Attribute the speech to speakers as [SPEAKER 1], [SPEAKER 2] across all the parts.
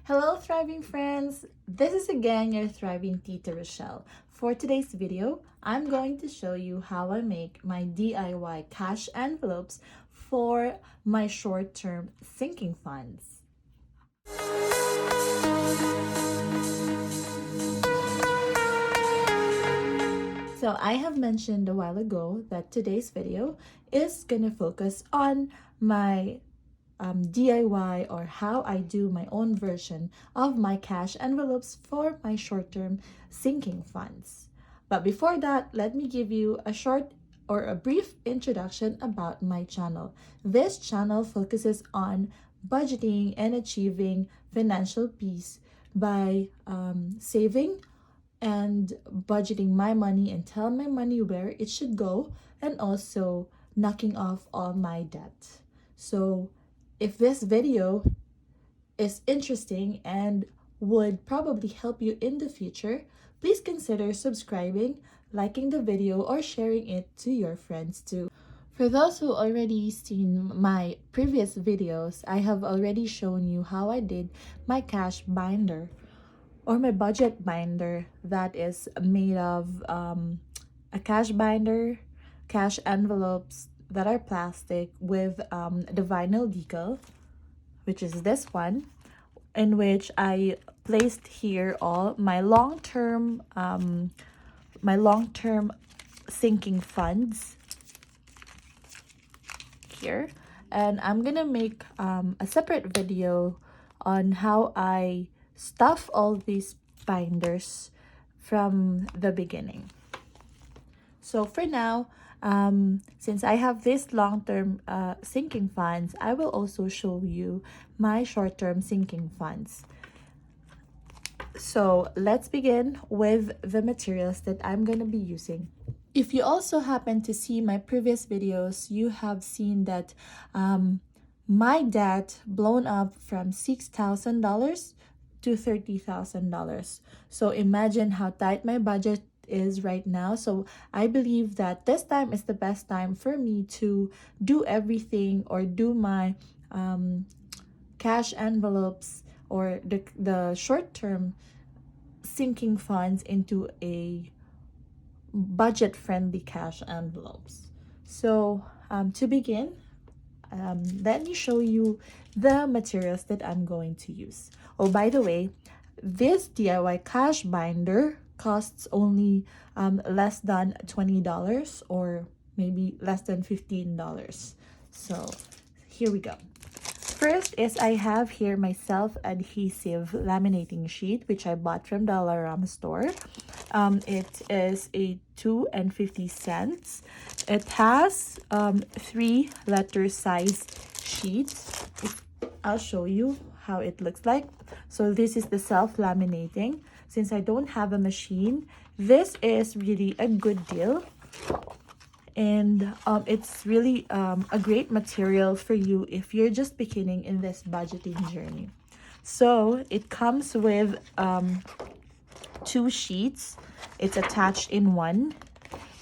[SPEAKER 1] Hello, thriving friends! This is again your Thriving Tita Rochelle. For today's video, I'm going to show you how I make my DIY cash envelopes for my short-term sinking funds. So I have mentioned a while ago that today's video is gonna focus on my DIY or how I do my own version of my cash envelopes for my short-term sinking funds. But before that, let me give you a short or a brief introduction about my channel. This channel focuses on budgeting and achieving financial peace by saving and budgeting my money and tell my money where it should go, and also knocking off all my debt. So if this video is interesting and would probably help you in the future, please consider subscribing, liking the video, or sharing it to your friends too. For those who already seen my previous videos, I have already shown you how I did my cash binder or my budget binder that is made of a cash binder, cash envelopes that are plastic with the vinyl decal, which is this one, in which I placed here all my long-term sinking funds here. And I'm gonna make a separate video on how I stuff all these binders from the beginning. So for now, since I have this long-term sinking funds, I will also show you my short-term sinking funds. So let's begin with the materials that I'm going to be using. If you also happen to see my previous videos, you have seen that my debt blown up from $6,000 to $30,000. So imagine how tight my budget is right now. So I believe that this time is the best time for me to do everything or do my cash envelopes or the short-term sinking funds into a budget-friendly cash envelopes. So to begin, let me show you the materials that I'm going to use. Oh, by the way, this DIY cash binder costs only less than $20 or maybe less than $15. So here we go. First is I have here my self-adhesive laminating sheet, which I bought from Dollarama store. It is a 2.50 cents. It has 3 letter size sheets. I'll show you how it looks like. So this is the self-laminating. Since I don't have a machine, this is really a good deal. And it's really a great material for you if you're just beginning in this budgeting journey. So it comes with 2 sheets. It's attached in one.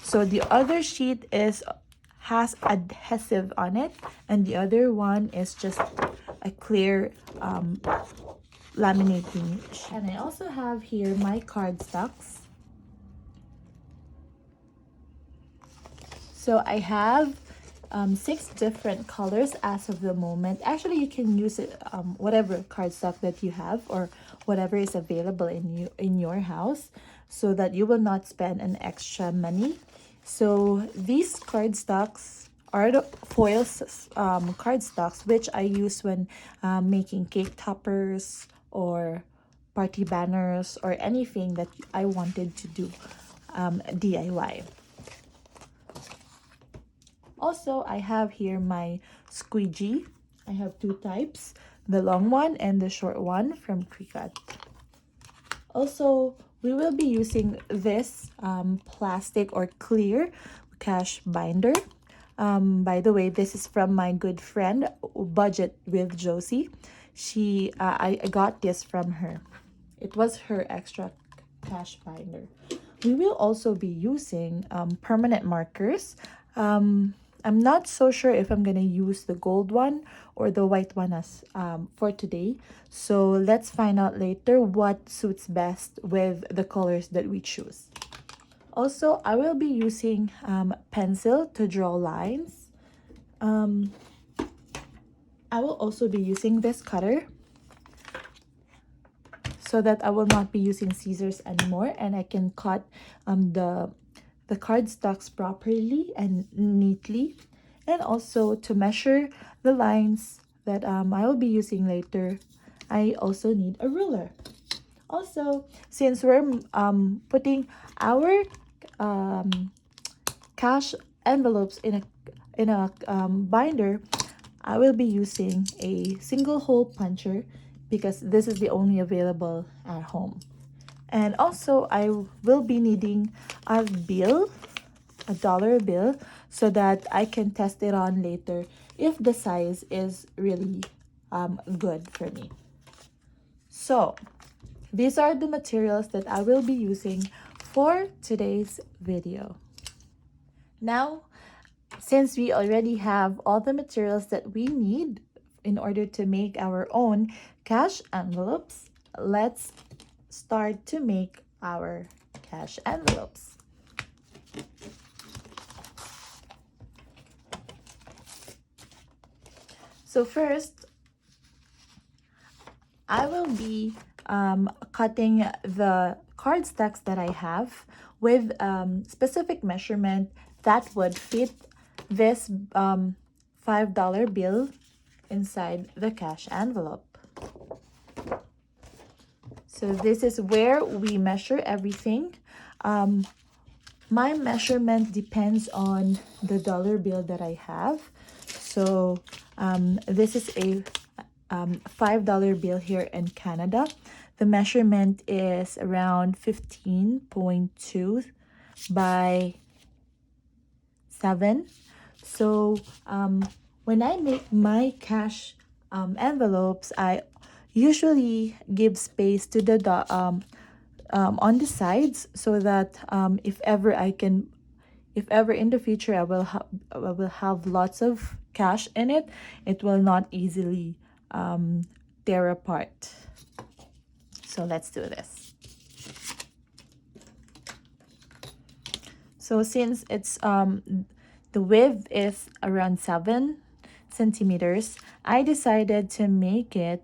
[SPEAKER 1] So the other sheet has adhesive on it, and the other one is just a clear laminating sheet. And I also have here my cardstocks. So I have 6 different colors as of the moment. Actually, you can use it whatever cardstock that you have or whatever is available in your house, so that you will not spend an extra money. So these cardstocks are the foil cardstocks, which I use when making cake toppers or party banners or anything that I wanted to do DIY. Also, I have here my squeegee. I have 2 types, the long one and the short one from Cricut. Also, we will be using this plastic or clear cash binder. By the way, this is from my good friend, Budget with Josie. I got this from her. It was her extra cash binder. We will also be using permanent markers. I'm not so sure if I'm gonna use the gold one or the white one as for today. So let's find out later what suits best with the colors that we choose. Also, I will be using pencil to draw lines. I will also be using this cutter so that I will not be using scissors anymore, and I can cut the cardstocks properly and neatly. And also to measure the lines that I will be using later, I also need a ruler. Also, since we're putting our cash envelopes in a binder, I will be using a single hole puncher because this is the only available at home. And also I will be needing a bill, a dollar bill, so that I can test it on later if the size is really good for me. So these are the materials that I will be using for today's video. Now, since we already have all the materials that we need in order to make our own cash envelopes, let's start to make our cash envelopes. So first, I will be cutting the card stacks that I have with specific measurement that would fit this $5 bill inside the cash envelope. So this is where we measure everything. My measurement depends on the dollar bill that I have. So this is a $5 bill here in Canada. The measurement is around 15.2 by 7. So when I make my cash envelopes, I usually give space to the on the sides so that if ever in the future I will have lots of cash in it, it will not easily tear apart. So let's do this. So since it's the width is around 7 centimeters, I decided to make it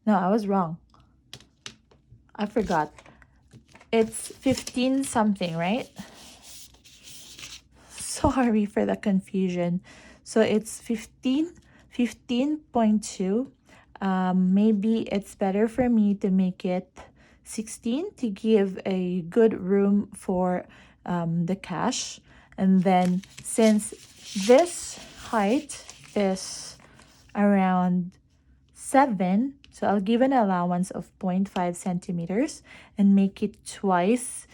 [SPEAKER 1] no, I was wrong. I forgot. It's 15 something, right? Sorry for the confusion. So it's 15.2. Maybe it's better for me to make it 16 to give a good room for the cash. And then since this height is around 7, so I'll give an allowance of 0.5 centimeters and make it twice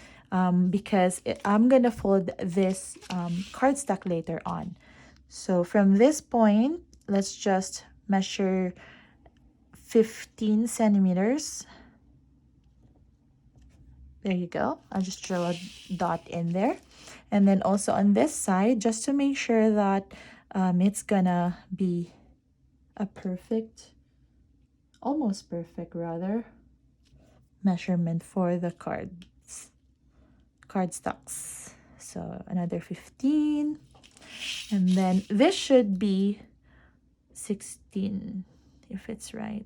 [SPEAKER 1] because I'm gonna fold this cardstock later on. So from this point, let's just measure 15 centimeters. There you go. I'll just draw a dot in there. And then also on this side, just to make sure that it's gonna be a perfect, almost perfect rather, measurement for the cardstocks. So another 15. And then this should be 16, if it's right.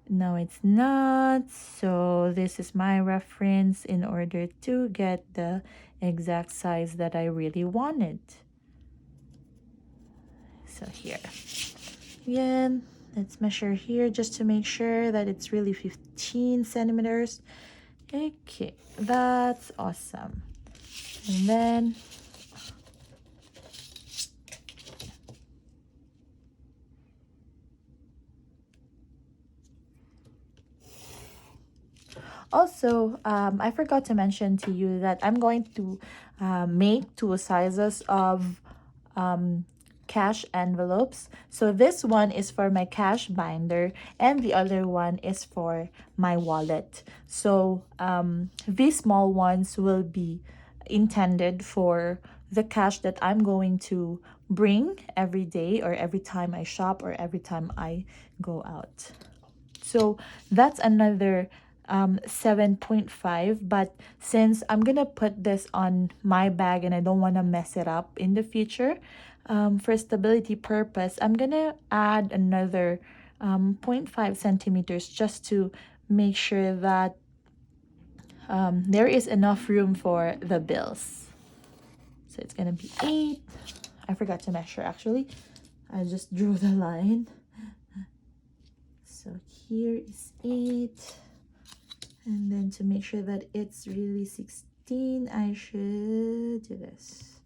[SPEAKER 1] No, it's not. So this is my reference in order to get the exact size that I really wanted. So here. Again, let's measure here just to make sure that it's really 15 centimeters. Okay, that's awesome. And then also, I forgot to mention to you that I'm going to make 2 sizes of cash envelopes. So this one is for my cash binder and the other one is for my wallet. So these small ones will be intended for the cash that I'm going to bring every day or every time I shop or every time I go out. So that's another 7.5, but since I'm gonna put this on my bag and I don't want to mess it up in the future, for stability purpose, I'm gonna add another 0.5 centimeters just to make sure that there is enough room for the bills. So it's gonna be 8. I forgot to measure actually. I just drew the line. So here is 8. And then to make sure that it's really 16, I should do this.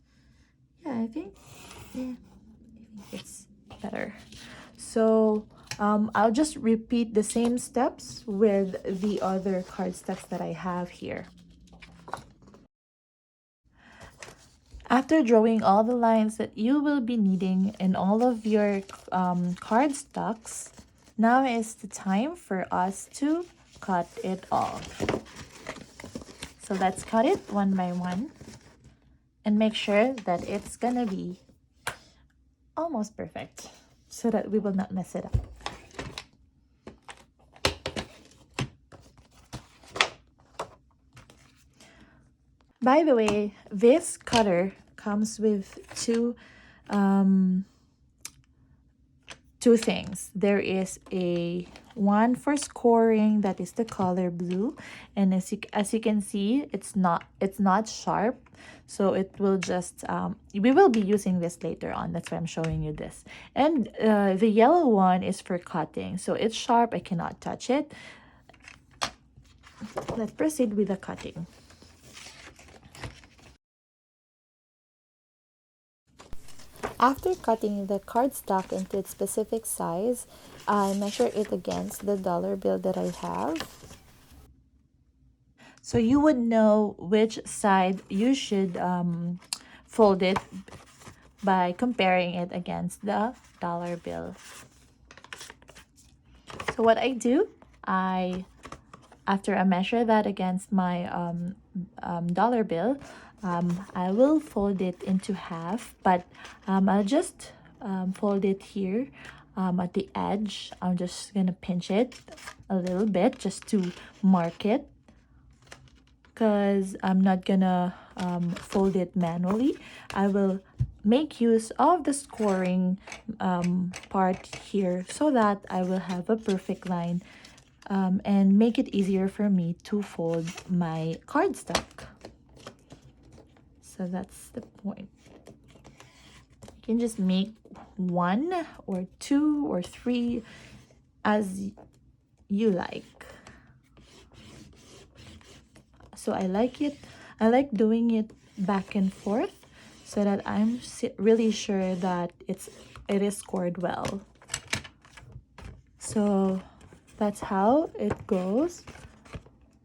[SPEAKER 1] Yeah, I think it's better. So I'll just repeat the same steps with the other cardstocks that I have here. After drawing all the lines that you will be needing in all of your cardstocks, now is the time for us to cut it all. So let's cut it one by one and make sure that it's gonna be almost perfect so that we will not mess it up. By the way, this cutter comes with two things. There is a one for scoring that is the color blue, and as you can see, it's not sharp, so it will just we will be using this later on. That's why I'm showing you this. And the yellow one is for cutting, so it's sharp. I cannot touch it. Let's proceed with the cutting. After cutting the cardstock into its specific size, I measure it against the dollar bill that I have. So you would know which side you should fold it by comparing it against the dollar bill. So what I do, after I measure that against my dollar bill, I will fold it into half, but I'll just fold it here at the edge. I'm just gonna pinch it a little bit just to mark it, because I'm not gonna fold it manually. I will make use of the scoring part here so that I will have a perfect line and make it easier for me to fold my cardstock. So that's the point. You can just make 1 or 2 or 3 as you like. So I like doing it back and forth so that I'm really sure that it is scored well. So that's how it goes.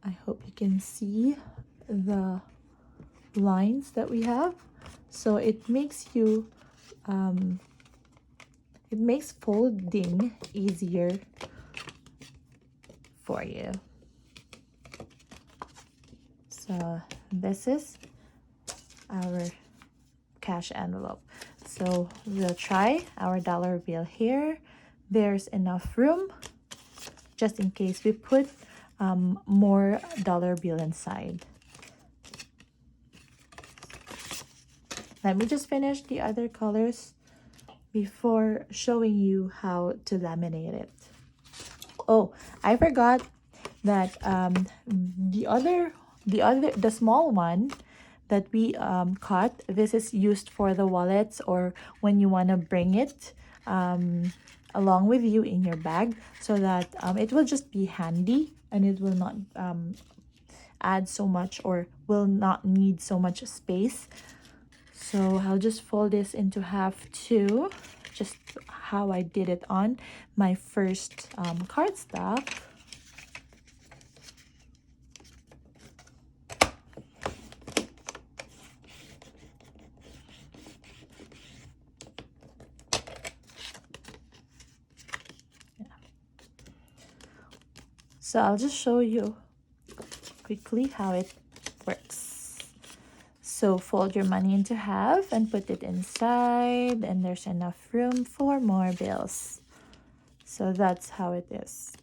[SPEAKER 1] I hope you can see the lines that we have. So it makes you it makes folding easier for you. So this is our cash envelope. So we'll try our dollar bill here. There's enough room just in case we put more dollar bill inside. Let me just finish the other colors before showing you how to laminate it. Oh, I forgot that the small one that we cut, this is used for the wallets or when you want to bring it along with you in your bag, so that it will just be handy and it will not add so much or will not need so much space. So I'll just fold this into half too, just how I did it on my first cardstock. So I'll just show you quickly how it works. So fold your money into half and put it inside, and there's enough room for more bills. So that's how it is.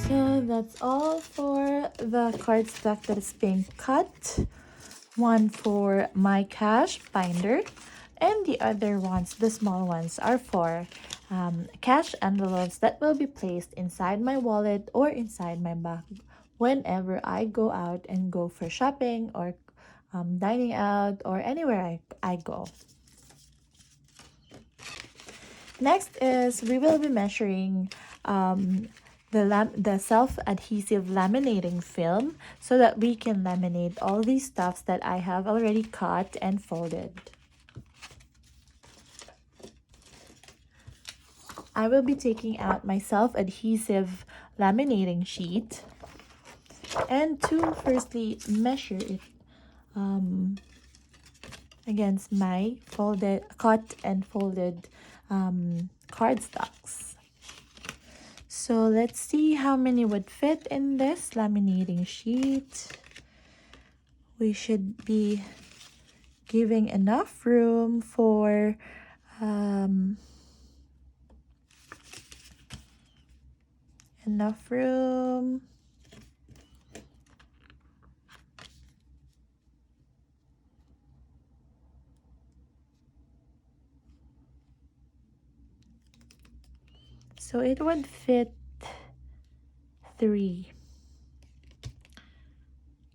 [SPEAKER 1] So that's all for the cardstock that is being cut. One for my cash binder, and the other ones, the small ones, are for cash envelopes that will be placed inside my wallet or inside my bag whenever I go out and go for shopping or dining out or anywhere I go. Next is we will be measuring the self-adhesive laminating film so that we can laminate all these stuffs that I have already cut and folded. I will be taking out my self-adhesive laminating sheet and to firstly measure it against my cut and folded cardstocks. So let's see how many would fit in this laminating sheet. We should be giving enough room for enough room. So it would fit 3.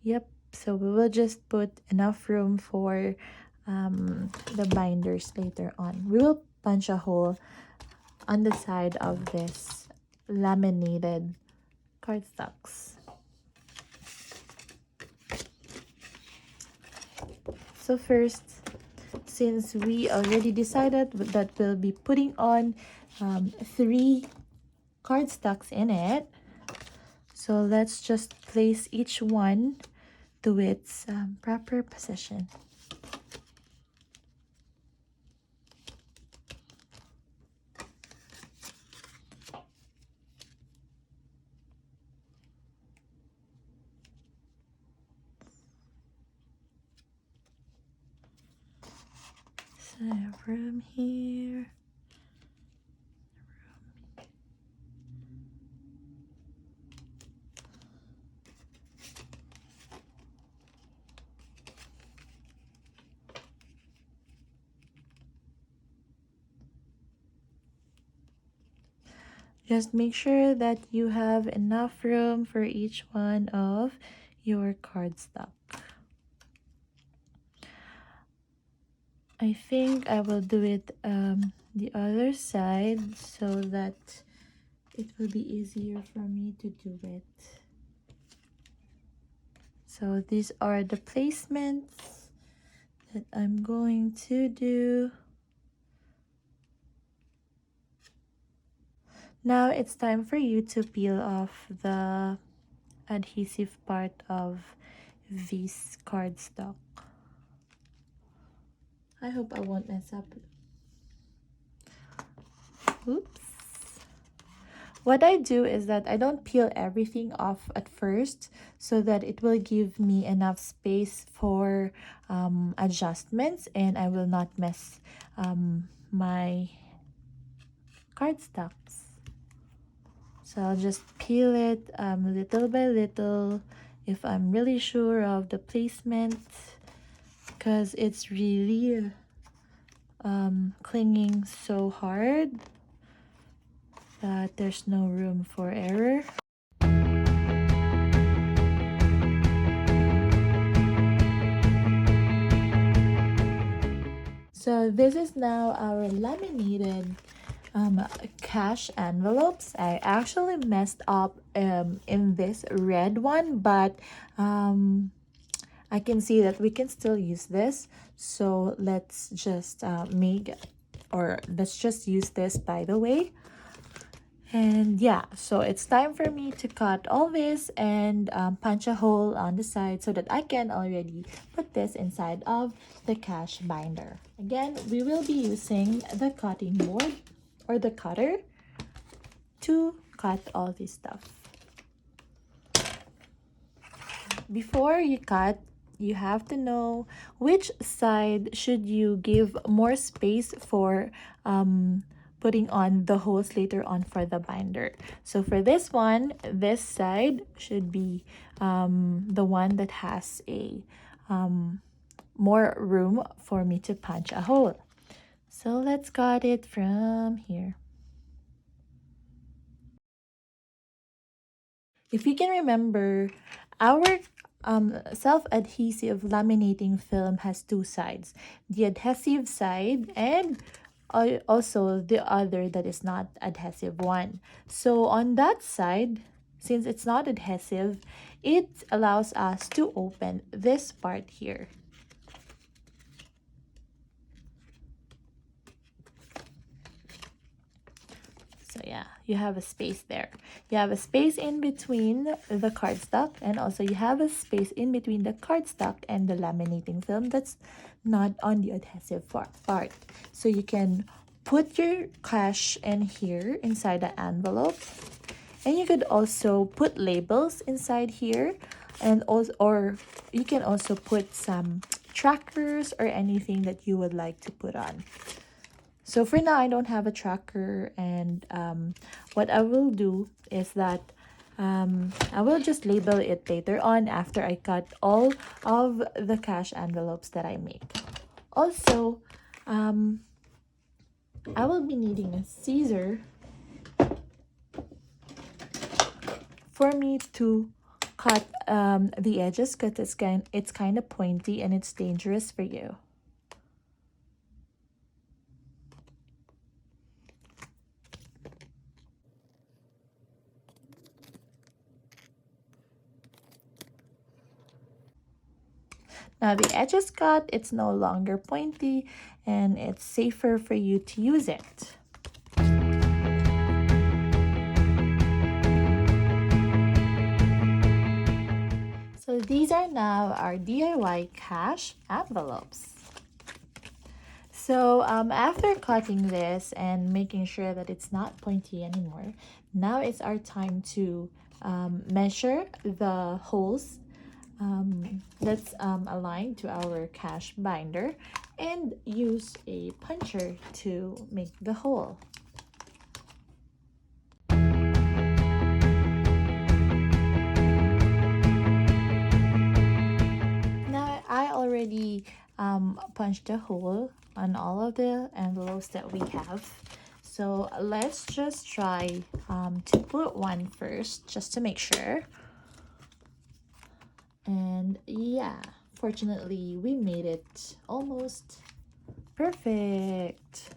[SPEAKER 1] Yep, so we will just put enough room for the binders later on. We will punch a hole on the side of this laminated cardstocks. So first, since we already decided that we'll be putting on 3 cardstocks in it, so let's just place each one to its proper position. So room here. Just make sure that you have enough room for each one of your cardstock. I think I will do it the other side so that it will be easier for me to do it. So these are the placements that I'm going to do. Now it's time for you to peel off the adhesive part of this cardstock. I hope I won't mess up. Oops. What I do is that I don't peel everything off at first so that it will give me enough space for adjustments and I will not mess my cardstocks. So I'll just peel it little by little if I'm really sure of the placement, because it's really clinging so hard that there's no room for error. So this is now our laminated cash envelopes. I actually messed up in this red one, but I can see that we can still use this. So let's just let's just use this, by the way. And yeah, so it's time for me to cut all this and punch a hole on the side so that I can already put this inside of the cash binder. Again, we will be using the cutting board or the cutter to cut all this stuff. Before you cut, you have to know which side should you give more space for putting on the holes later on for the binder. So for this one, this side should be the one that has a more room for me to punch a hole. So let's cut it from here. If you can remember, our self-adhesive laminating film has two sides. The adhesive side and also the other that is not adhesive one. So on that side, since it's not adhesive, it allows us to open this part here. So yeah, you have a space there. You have a space in between the cardstock, and also you have a space in between the cardstock and the laminating film that's not on the adhesive part. So you can put your cash in here inside the envelope, and you could also put labels inside here, and also, or you can also put some trackers or anything that you would like to put on. So for now, I don't have a tracker, and what I will do is that I will just label it later on after I cut all of the cash envelopes that I make. Also, I will be needing a scissor for me to cut the edges because it's kind of pointy and it's dangerous for you. Now the edge is cut, it's no longer pointy, and it's safer for you to use it. So these are now our DIY cash envelopes. So after cutting this and making sure that it's not pointy anymore, now it's our time to measure the holes that's aligned to our cash binder and use a puncher to make the hole. Now I already punched a hole on all of the envelopes that we have. So let's just try to put one first just to make sure. And yeah, fortunately we made it almost perfect.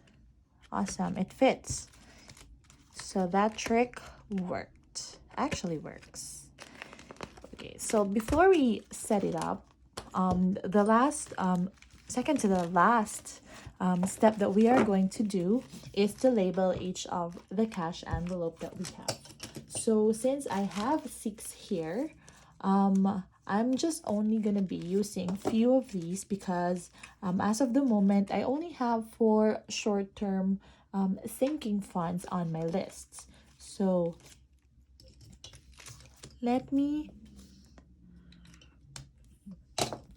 [SPEAKER 1] Awesome, it fits. So that trick worked, actually works. Okay, so before we set it up, the last second to the last step that we are going to do is to label each of the cash envelope that we have. So since I have 6 here, I'm just only gonna be using few of these because as of the moment I only have 4 short-term sinking funds on my list. So let me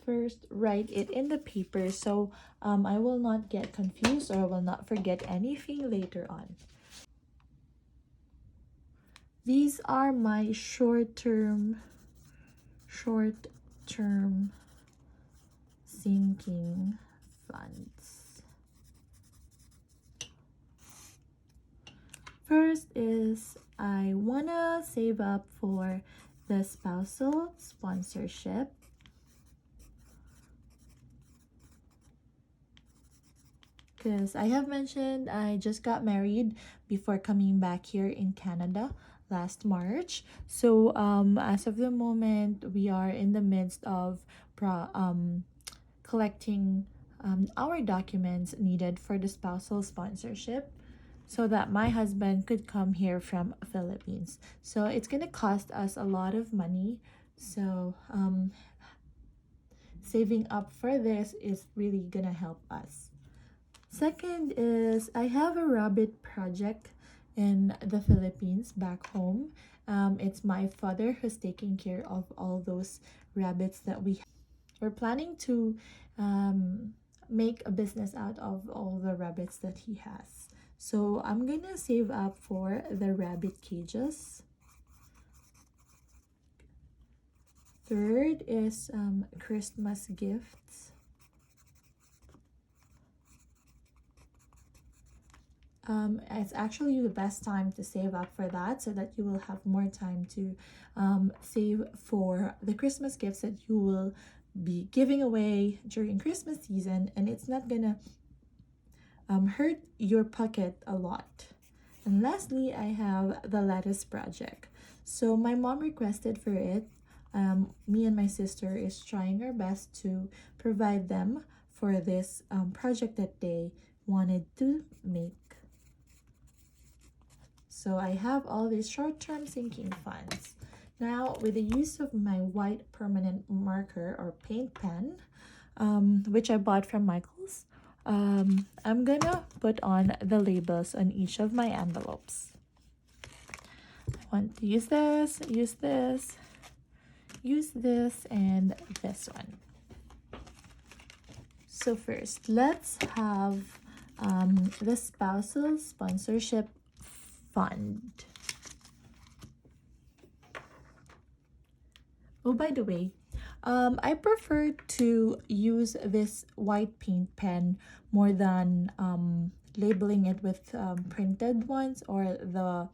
[SPEAKER 1] first write it in the paper so I will not get confused or I will not forget anything later on. These are my short-term sinking funds. First is I wanna save up for the spousal sponsorship. Because I have mentioned I just got married before coming back here in Canada last March. So as of the moment, we are in the midst of collecting our documents needed for the spousal sponsorship. so that my husband could come here from Philippines. So it's gonna cost us a lot of money. So saving up for this is really gonna help us. Second is I have a rabbit project in the Philippines back home. It's my father who's taking care of all those rabbits that we have. We're planning to make a business out of all the rabbits that he has. So I'm gonna save up for the rabbit cages. Third is Christmas gifts. It's actually the best time to save up for that so that you will have more time to save for the Christmas gifts that you will be giving away during Christmas season, and it's not gonna hurt your pocket a lot. And lastly, I have the lettuce project. So my mom requested for it. Me and my sister is trying our best to provide them for this project that they wanted to make. So I have all these short-term sinking funds. Now, with the use of my white permanent marker or paint pen, which I bought from Michael's, I'm gonna put on the labels on each of my envelopes. I want to use this, use this, use this, and this one. So first, let's have the spousal sponsorship fund. Oh, by the way, I prefer to use this white paint pen more than labeling it with printed ones or the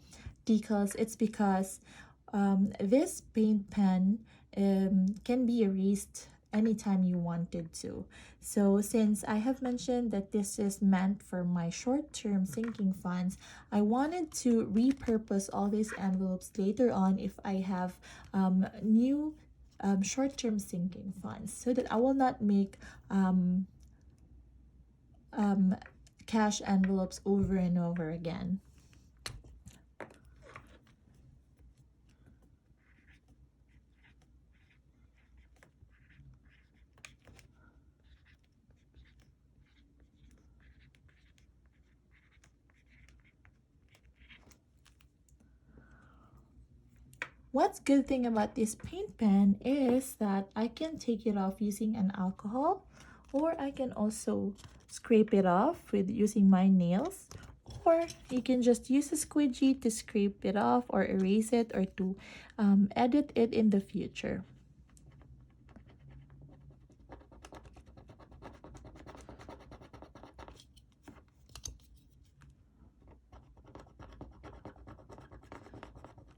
[SPEAKER 1] decals. It's because this paint pen can be erased anytime you wanted to. So since I have mentioned that this is meant for my short-term sinking funds, I wanted to repurpose all these envelopes later on if I have new short-term sinking funds, so that I will not make cash envelopes over and over again. What's good thing about this paint pen is that I can take it off using an alcohol, or I can also scrape it off with using my nails, or you can just use a squeegee to scrape it off or erase it or to edit it in the future.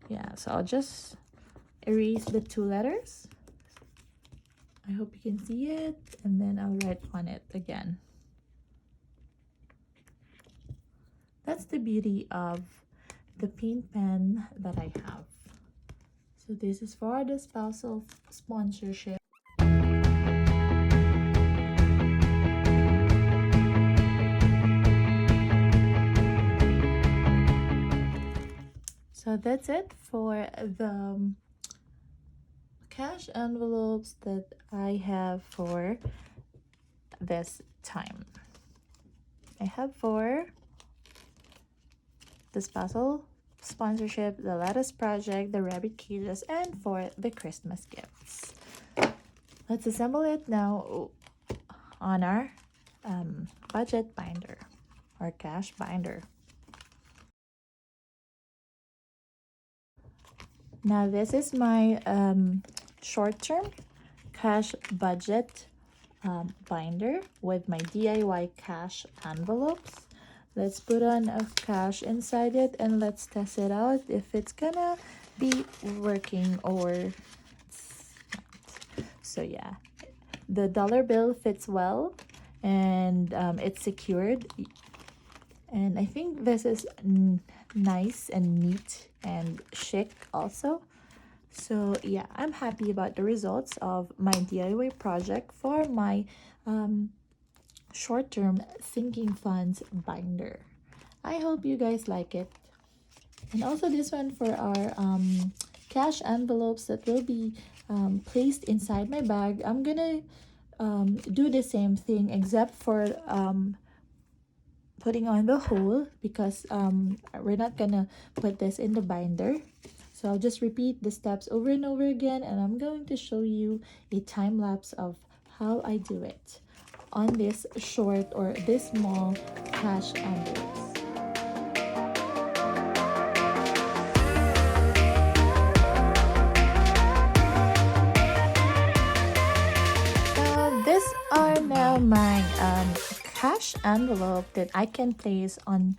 [SPEAKER 1] Yeah, so I'll just erase the 2 letters. I hope you can see it, and then I'll write on it again. That's the beauty of the paint pen that I have. So this is for the spousal sponsorship. So that's it for the cash envelopes that I have for this time. I have for the spousal sponsorship, the lettuce project, the rabbit cages, and for the Christmas gifts. Let's assemble it now on our budget binder or cash binder. Now this is my short-term cash budget binder with my DIY cash envelopes. Let's put on a cash inside it and let's test it out if it's gonna be working or not. So yeah, the dollar bill fits well and it's secured, and I think this is nice and neat and chic also. So yeah, I'm happy about the results of my DIY project for my short-term sinking funds binder. I hope you guys like it. And also this one for our cash envelopes that will be placed inside my bag. I'm gonna do the same thing except for putting on the hole, because we're not gonna put this in the binder. So I'll just repeat the steps over and over again, and I'm going to show you a time lapse of how I do it on this short or this small cash envelopes. These are now my cash envelope that I can place on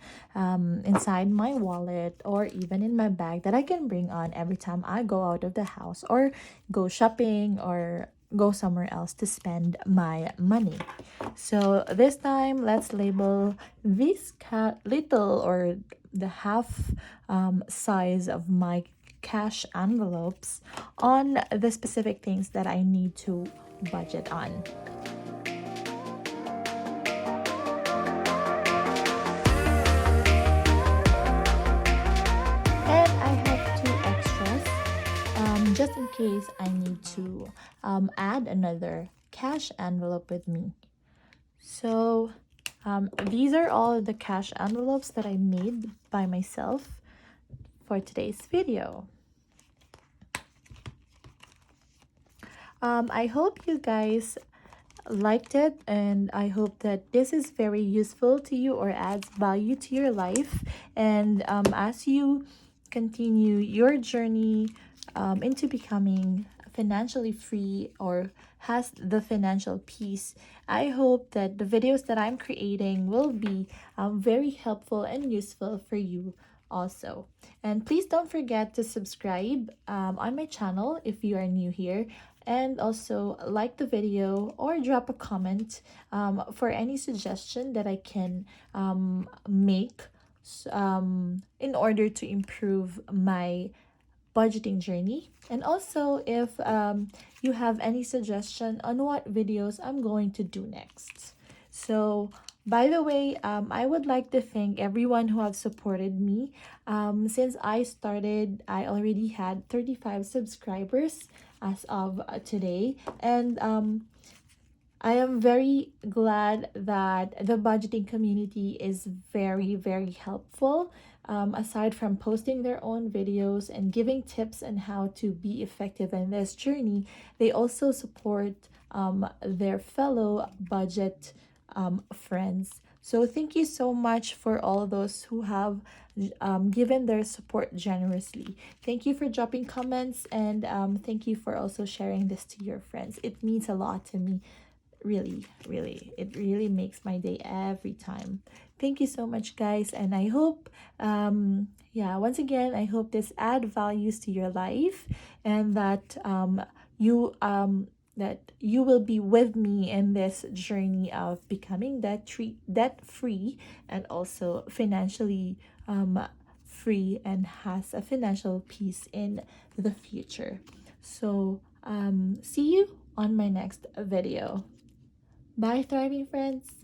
[SPEAKER 1] inside my wallet or even in my bag that I can bring on every time I go out of the house or go shopping or go somewhere else to spend my money. So this time, let's label this little or the half size of my cash envelopes on the specific things that I need to budget on. And I have two extras just in case I need to add another cash envelope with me. So these are all the cash envelopes that I made by myself for today's video. I hope you guys liked it, and I hope that this is very useful to you or adds value to your life. And as you continue your journey into becoming financially free or has the financial peace, I hope that the videos that I'm creating will be very helpful and useful for you also. And please don't forget to subscribe on my channel if you are new here, and also like the video or drop a comment for any suggestion that I can make in order to improve my budgeting journey. And also if you have any suggestion on what videos I'm going to do next. So by the way, I would like to thank everyone who have supported me. Since I started, I already had 35 subscribers as of today. And I am very glad that the budgeting community is very, very helpful. Aside from posting their own videos and giving tips on how to be effective in this journey, they also support their fellow budget friends. So thank you so much for all those who have given their support generously. Thank you for dropping comments, and thank you for also sharing this to your friends. It means a lot to me. Really, really, it really makes my day every time. Thank you so much, guys, and I hope yeah, once again, I hope this add values to your life, and that you will be with me in this journey of becoming debt free and also financially free, and has a financial peace in the future. So see you on my next video. Bye, thriving friends.